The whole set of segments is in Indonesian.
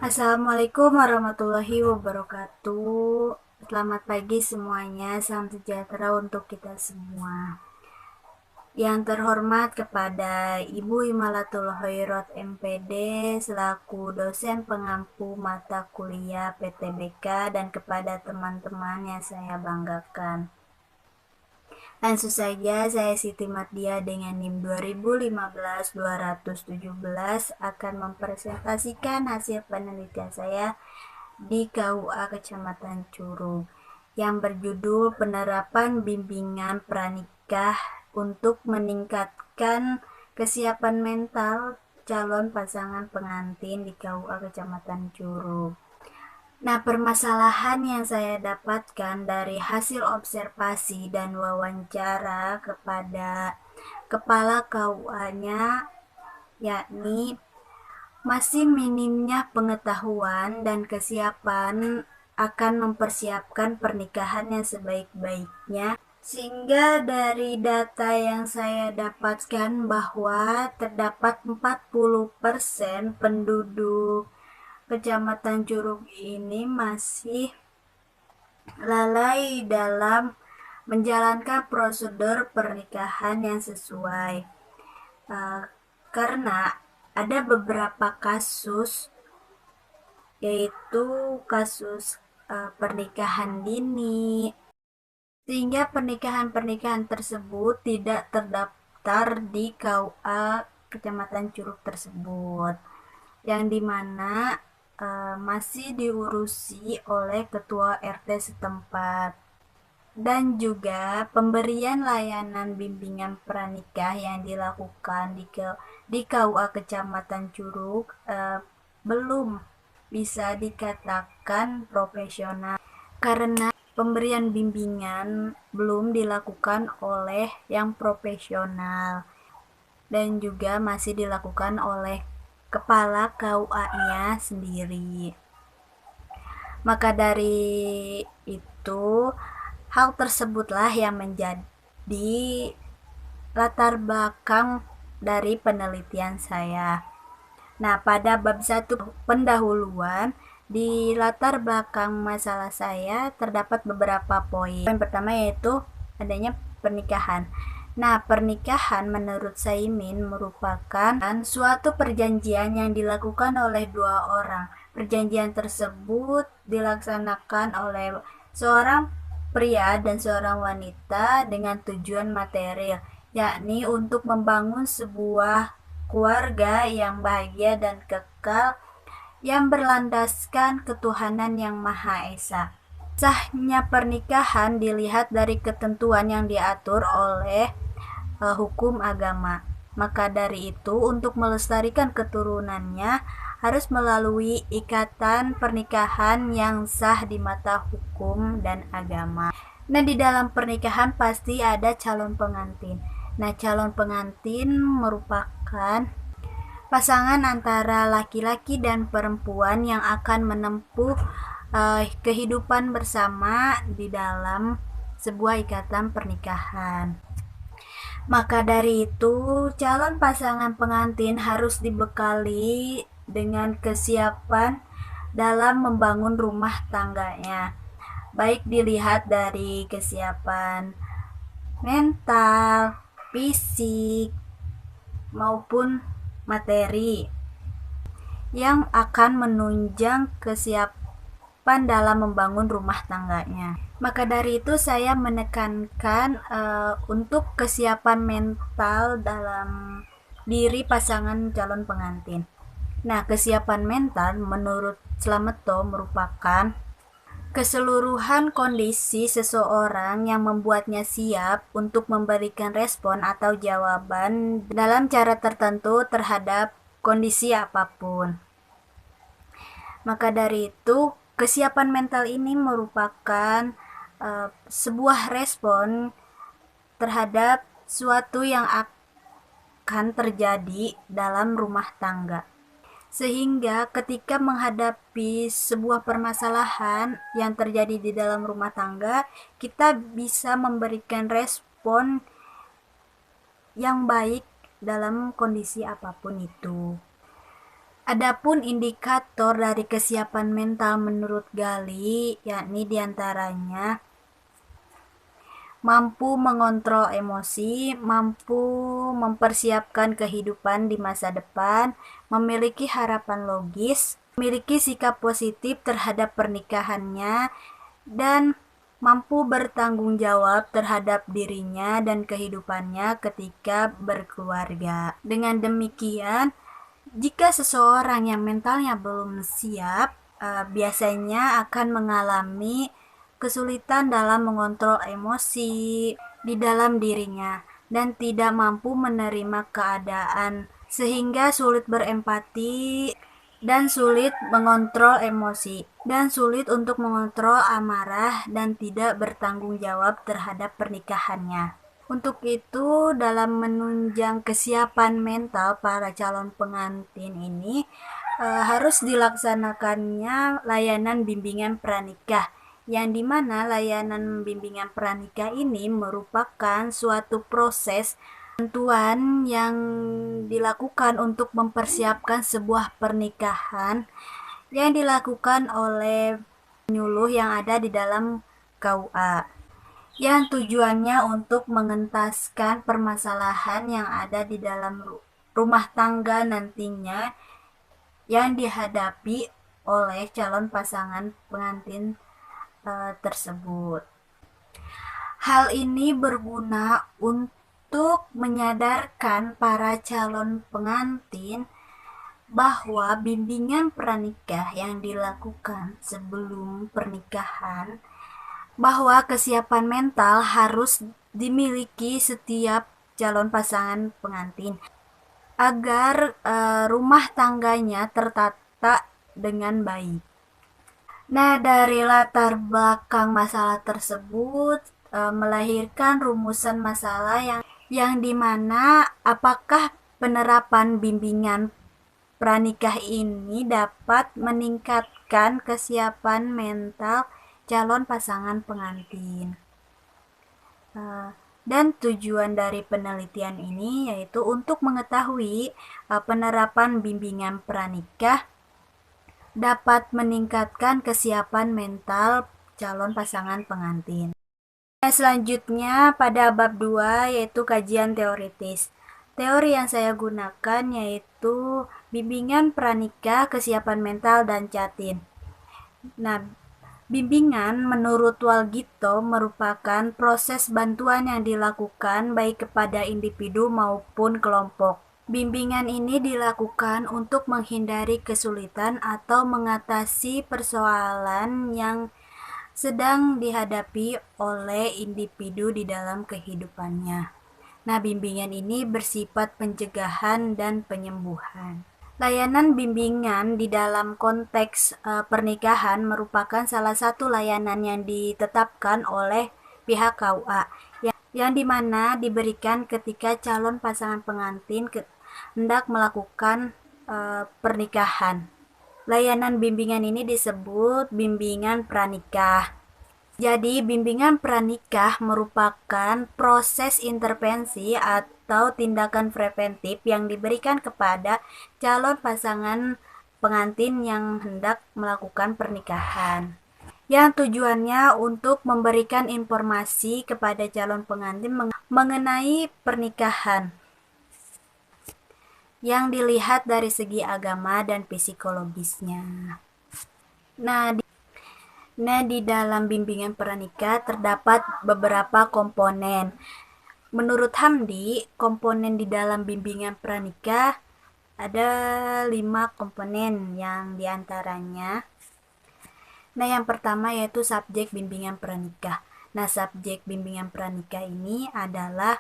Assalamualaikum warahmatullahi wabarakatuh. Selamat pagi semuanya, salam sejahtera untuk kita semua. Yang terhormat kepada Ibu Imalatul Khairat MPD selaku dosen pengampu mata kuliah PTBK dan kepada teman-teman yang saya banggakan. Langsung saja saya Siti Mardia dengan NIM 2015-217 akan mempresentasikan hasil penelitian saya di KUA Kecamatan Curug yang berjudul Penerapan Bimbingan Pranikah untuk Meningkatkan Kesiapan Mental Calon Pasangan Pengantin di KUA Kecamatan Curug. Nah, permasalahan yang saya dapatkan dari hasil observasi dan wawancara kepada kepala KUA-nya yakni masih minimnya pengetahuan dan kesiapan akan mempersiapkan pernikahan yang sebaik-baiknya, sehingga dari data yang saya dapatkan bahwa terdapat 40% penduduk Kecamatan Curug ini masih lalai dalam menjalankan prosedur pernikahan yang sesuai. Karena ada beberapa kasus, yaitu kasus pernikahan dini, sehingga pernikahan-pernikahan tersebut tidak terdaftar di KUA Kecamatan Curug tersebut, yang dimana masih diurusi oleh ketua RT setempat. Dan juga pemberian layanan bimbingan pranikah yang dilakukan di KUA Kecamatan Curug belum bisa dikatakan profesional karena pemberian bimbingan belum dilakukan oleh yang profesional dan juga masih dilakukan oleh kepala KUA-nya sendiri. Maka dari itu, hal tersebutlah yang menjadi latar belakang dari penelitian saya. Nah, pada bab 1 pendahuluan, di latar belakang masalah saya terdapat beberapa poin. Poin pertama yaitu adanya pernikahan. Nah, pernikahan menurut Saimin merupakan suatu perjanjian yang dilakukan oleh dua orang. Perjanjian tersebut dilaksanakan oleh seorang pria dan seorang wanita dengan tujuan material, yakni untuk membangun sebuah keluarga yang bahagia dan kekal yang berlandaskan ketuhanan yang Maha Esa. Sahnya pernikahan dilihat dari ketentuan yang diatur oleh hukum agama. Maka dari itu, untuk melestarikan keturunannya harus melalui ikatan pernikahan yang sah di mata hukum dan agama. Nah, di dalam pernikahan pasti ada calon pengantin. Nah, calon pengantin merupakan pasangan antara laki-laki dan perempuan yang akan menempuh kehidupan bersama di dalam sebuah ikatan pernikahan. Maka dari itu, calon pasangan pengantin harus dibekali dengan kesiapan dalam membangun rumah tangganya. Baik dilihat dari kesiapan mental, fisik, maupun materi yang akan menunjang kesiapan dalam membangun rumah tangganya. Maka dari itu saya menekankan untuk kesiapan mental dalam diri pasangan calon pengantin. Nah, kesiapan mental menurut Slameto merupakan keseluruhan kondisi seseorang yang membuatnya siap untuk memberikan respon atau jawaban dalam cara tertentu terhadap kondisi apapun. Maka dari itu, kesiapan mental ini merupakan sebuah respon terhadap suatu yang akan terjadi dalam rumah tangga. Sehingga ketika menghadapi sebuah permasalahan yang terjadi di dalam rumah tangga, kita bisa memberikan respon yang baik dalam kondisi apapun itu. Adapun indikator dari kesiapan mental menurut Gali, yakni diantaranya mampu mengontrol emosi, mampu mempersiapkan kehidupan di masa depan, memiliki harapan logis, memiliki sikap positif terhadap pernikahannya, dan mampu bertanggung jawab terhadap dirinya dan kehidupannya ketika berkeluarga. Dengan demikian, jika seseorang yang mentalnya belum siap, biasanya akan mengalami kesulitan dalam mengontrol emosi di dalam dirinya dan tidak mampu menerima keadaan, sehingga sulit berempati dan sulit mengontrol emosi dan sulit untuk mengontrol amarah dan tidak bertanggung jawab terhadap pernikahannya. Untuk itu, dalam menunjang kesiapan mental para calon pengantin ini, harus dilaksanakannya layanan bimbingan pranikah, yang dimana layanan bimbingan pranikah ini merupakan suatu proses bantuan yang dilakukan untuk mempersiapkan sebuah pernikahan yang dilakukan oleh penyuluh yang ada di dalam KUA, yang tujuannya untuk mengentaskan permasalahan yang ada di dalam rumah tangga nantinya yang dihadapi oleh calon pasangan pengantin tersebut. Hal ini berguna untuk menyadarkan para calon pengantin bahwa bimbingan pranikah yang dilakukan sebelum pernikahan, bahwa kesiapan mental harus dimiliki setiap calon pasangan pengantin agar rumah tangganya tertata dengan baik. Nah, dari latar belakang masalah tersebut melahirkan rumusan masalah yang dimana apakah penerapan bimbingan pranikah ini dapat meningkatkan kesiapan mental calon pasangan pengantin. Dan tujuan dari penelitian ini yaitu untuk mengetahui penerapan bimbingan pranikah dapat meningkatkan kesiapan mental calon pasangan pengantin. Selanjutnya pada bab 2 yaitu kajian teoritis. Teori yang saya gunakan yaitu bimbingan pranikah, kesiapan mental, dan catin. Nah, bimbingan menurut Walgito merupakan proses bantuan yang dilakukan baik kepada individu maupun kelompok. Bimbingan ini dilakukan untuk menghindari kesulitan atau mengatasi persoalan yang sedang dihadapi oleh individu di dalam kehidupannya. Nah, bimbingan ini bersifat pencegahan dan penyembuhan. Layanan bimbingan di dalam konteks pernikahan merupakan salah satu layanan yang ditetapkan oleh pihak KUA, yang dimana diberikan ketika calon pasangan pengantin hendak melakukan pernikahan. Layanan bimbingan ini disebut bimbingan pranikah. Jadi, bimbingan pranikah merupakan proses intervensi atau tindakan preventif yang diberikan kepada calon pasangan pengantin yang hendak melakukan pernikahan, yang tujuannya untuk memberikan informasi kepada calon pengantin mengenai pernikahan yang dilihat dari segi agama dan psikologisnya. Nah, di dalam bimbingan pranikah terdapat beberapa komponen. Menurut Hamdi, komponen di dalam bimbingan pranikah ada 5 komponen, yang diantaranya. Nah, yang pertama yaitu subjek bimbingan pranikah. Nah, subjek bimbingan pranikah ini adalah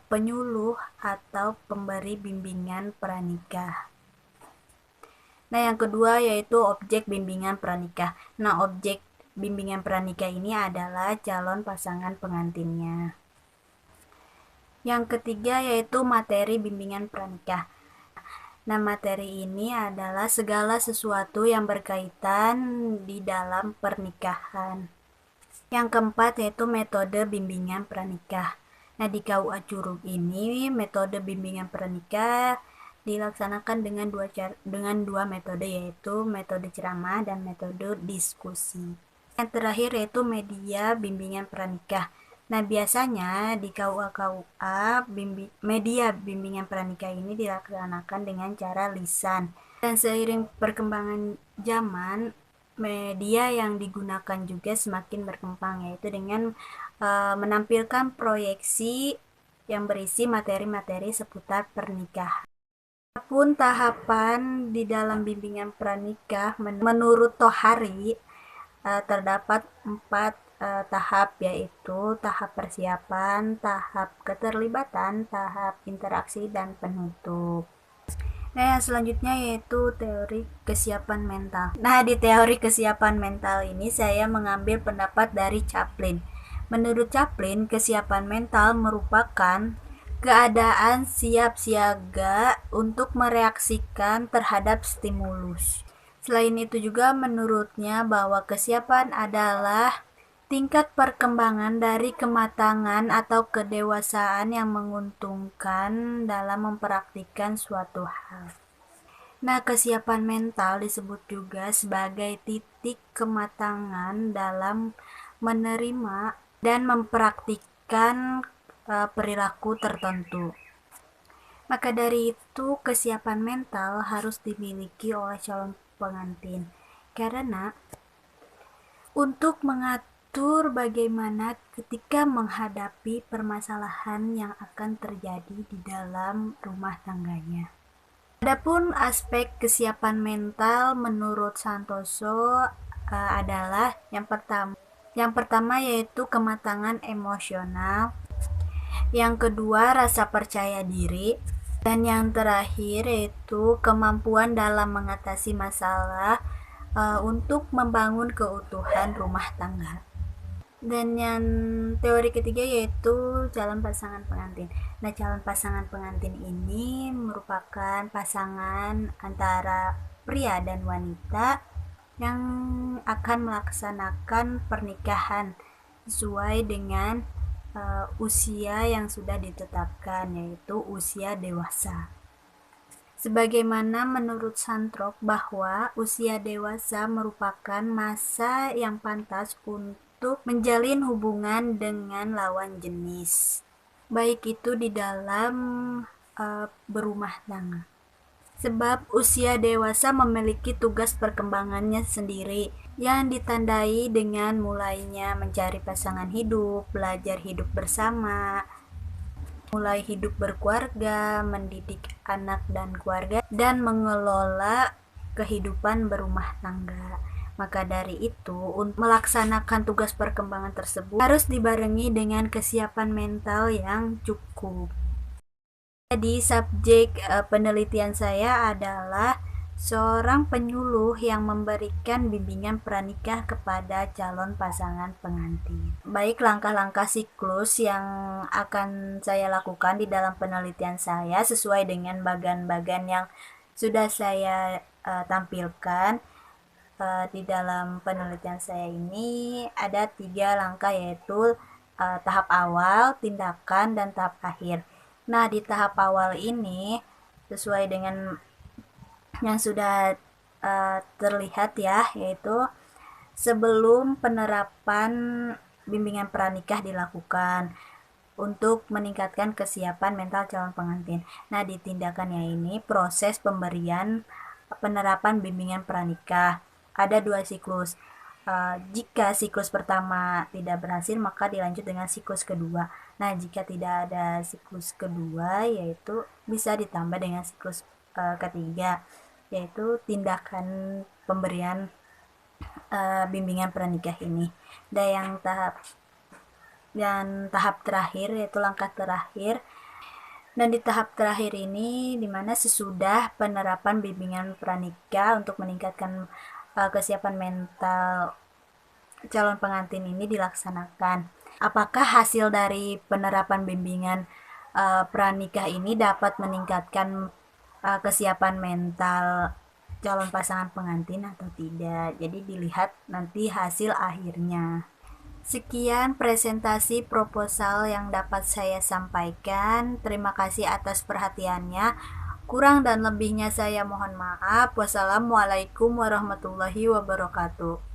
penyuluh atau pemberi bimbingan pranikah. Nah, yang kedua yaitu objek bimbingan pranikah. Nah, objek bimbingan pranikah ini adalah calon pasangan pengantinnya. Yang ketiga yaitu materi bimbingan pranikah. Nah, materi ini adalah segala sesuatu yang berkaitan di dalam pernikahan. Yang keempat yaitu metode bimbingan pranikah. Nah, di KUA Curug ini metode bimbingan pranikah dilaksanakan dengan dua metode, yaitu metode ceramah dan metode diskusi. Yang terakhir yaitu media bimbingan pranikah. Nah, biasanya di KUA media bimbingan pranikah ini dilaksanakan dengan cara lisan. Dan seiring perkembangan zaman, media yang digunakan juga semakin berkembang, yaitu dengan menampilkan proyeksi yang berisi materi-materi seputar pernikahan. Adapun tahapan di dalam bimbingan pranikah menurut Tohari terdapat 4 tahap, yaitu tahap persiapan, tahap keterlibatan, tahap interaksi, dan penutup. Nah, yang selanjutnya yaitu teori kesiapan mental. Nah, di teori kesiapan mental ini saya mengambil pendapat dari Chaplin. Menurut Chaplin, kesiapan mental merupakan keadaan siap siaga untuk mereaksikan terhadap stimulus. Selain itu juga menurutnya bahwa kesiapan adalah tingkat perkembangan dari kematangan atau kedewasaan yang menguntungkan dalam mempraktikkan suatu hal. Nah, kesiapan mental disebut juga sebagai titik kematangan dalam menerima dan mempraktikkan perilaku tertentu. Maka dari itu, kesiapan mental harus dimiliki oleh calon pengantin, karena untuk mengatur bagaimana ketika menghadapi permasalahan yang akan terjadi di dalam rumah tangganya. Adapun aspek kesiapan mental menurut Santoso adalah yang pertama yaitu kematangan emosional, yang kedua rasa percaya diri, dan yang terakhir yaitu kemampuan dalam mengatasi masalah untuk membangun keutuhan rumah tangga. Dan yang teori ketiga yaitu calon pasangan pengantin. Nah, calon pasangan pengantin ini merupakan pasangan antara pria dan wanita yang akan melaksanakan pernikahan sesuai dengan usia yang sudah ditetapkan, yaitu usia dewasa. Sebagaimana menurut Santrok bahwa usia dewasa merupakan masa yang pantas untuk menjalin hubungan dengan lawan jenis, baik itu di dalam berumah tangga. Sebab usia dewasa memiliki tugas perkembangannya sendiri yang ditandai dengan mulainya mencari pasangan hidup, belajar hidup bersama, mulai hidup berkeluarga, mendidik anak dan keluarga, dan mengelola kehidupan berumah tangga. Maka dari itu, untuk melaksanakan tugas perkembangan tersebut harus dibarengi dengan kesiapan mental yang cukup. Jadi subjek penelitian saya adalah seorang penyuluh yang memberikan bimbingan pranikah kepada calon pasangan pengantin. Baik, langkah-langkah siklus yang akan saya lakukan di dalam penelitian saya sesuai dengan bagan-bagan yang sudah saya tampilkan di dalam penelitian saya ini ada 3 langkah, yaitu tahap awal, tindakan, dan tahap akhir. Nah, di tahap awal ini sesuai dengan yang sudah terlihat ya, yaitu sebelum penerapan bimbingan pranikah dilakukan untuk meningkatkan kesiapan mental calon pengantin. Nah, di tindakannya ini proses pemberian penerapan bimbingan pranikah ada 2 siklus. Jika siklus pertama tidak berhasil, maka dilanjut dengan siklus kedua. Nah, jika tidak ada siklus kedua, yaitu bisa ditambah dengan siklus ketiga, yaitu tindakan pemberian bimbingan pranikah ini. Dan tahap terakhir yaitu langkah terakhir. Dan di tahap terakhir ini dimana sesudah penerapan bimbingan pranikah untuk meningkatkan kesiapan mental calon pengantin ini dilaksanakan. Apakah hasil dari penerapan bimbingan pranikah ini dapat meningkatkan kesiapan mental calon pasangan pengantin atau tidak? Jadi dilihat nanti hasil akhirnya. Sekian presentasi proposal yang dapat saya sampaikan. Terima kasih atas perhatiannya. Kurang dan lebihnya saya mohon maaf. Wassalamualaikum warahmatullahi wabarakatuh.